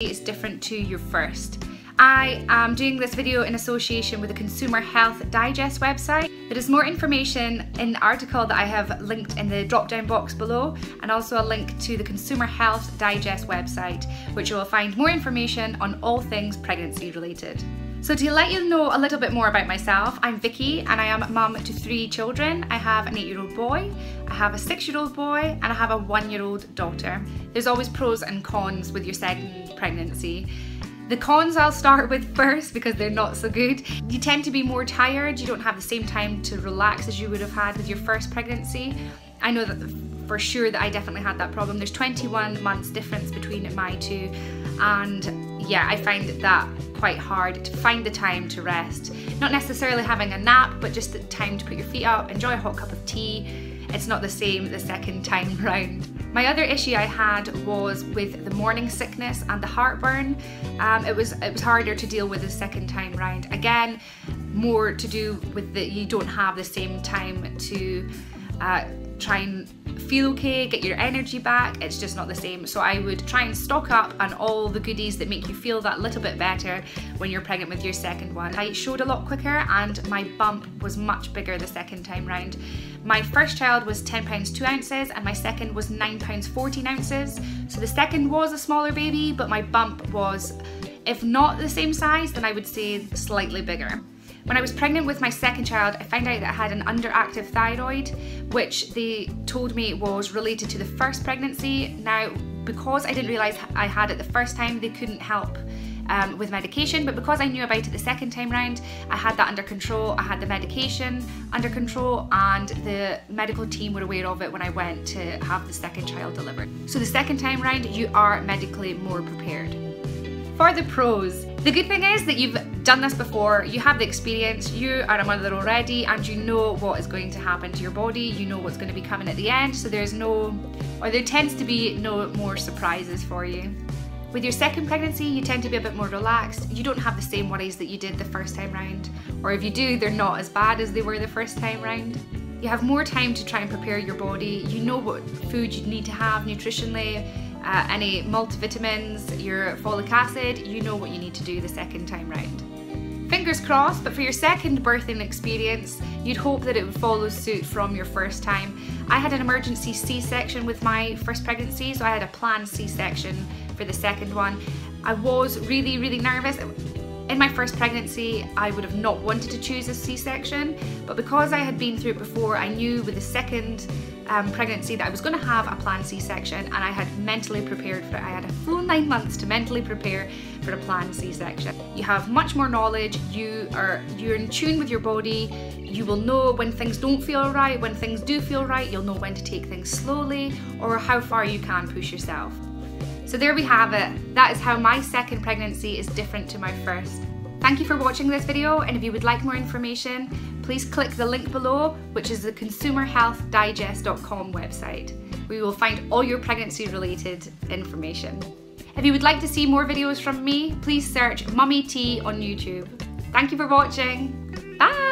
is different to your first. I am doing this video in association with the Consumer Health Digest website. There is more information in the article that I have linked in the drop down box below, and also a link to the Consumer Health Digest website, which you will find more information on all things pregnancy related. So to let you know a little bit more about myself, I'm Vicky and I am mum to 3 children. I have an 8-year-old boy, I have a 6-year-old boy, and I have a 1-year-old daughter. There's always pros and cons with your second pregnancy. The cons I'll start with first because they're not so good. You tend to be more tired, you don't have the same time to relax as you would have had with your first pregnancy. I know that for sure that I definitely had that problem. There's 21 months difference between my two, and yeah, I find that quite hard to find the time to rest. Not necessarily having a nap, but just the time to put your feet up, enjoy a hot cup of tea. It's not the same the second time round. My other issue I had was with the morning sickness and the heartburn. It was harder to deal with the second time round. Again, more to do with that you don't have the same time to try and feel okay, get your energy back. It's just not the same. So I would try and stock up on all the goodies that make you feel that little bit better when you're pregnant with your second one. I showed a lot quicker and my bump was much bigger the second time round. My first child was 10 pounds 2 ounces and my second was 9 pounds 14 ounces. So the second was a smaller baby, but my bump was, if not the same size, then I would say slightly bigger. When I was pregnant with my second child, I found out that I had an underactive thyroid, which they told me was related to the first pregnancy. Now, because I didn't realise I had it the first time, they couldn't help with medication, but because I knew about it the second time round, I had that under control. I had the medication under control and the medical team were aware of it when I went to have the second child delivered. So the second time round, you are medically more prepared. For the pros, the good thing is that you've done this before, you have the experience, you are a mother already, and you know what is going to happen to your body, you know what's going to be coming at the end, so there tends to be no more surprises for you. With your second pregnancy, you tend to be a bit more relaxed. You don't have the same worries that you did the first time round, or if you do, they're not as bad as they were the first time round. You have more time to try and prepare your body, you know what food you need to have nutritionally, any multivitamins, your folic acid, you know what you need to do the second time round. Fingers crossed, but for your second birthing experience, you'd hope that it would follow suit from your first time. I had an emergency C-section with my first pregnancy, so I had a planned C-section for the second one. I was really, really nervous. In my first pregnancy, I would have not wanted to choose a C-section, but because I had been through it before, I knew with the second pregnancy that I was going to have a planned C-section, and I had mentally prepared for it. I had a full 9 months to mentally prepare for a planned C-section. You have much more knowledge, you're in tune with your body, you will know when things don't feel right, when things do feel right, you'll know when to take things slowly or how far you can push yourself. So there we have it. That is how my second pregnancy is different to my first. Thank you for watching this video, and if you would like more information, please click the link below, which is the consumerhealthdigest.com website, where you will find all your pregnancy related information. If you would like to see more videos from me, please search Mummy T on YouTube. Thank you for watching. Bye!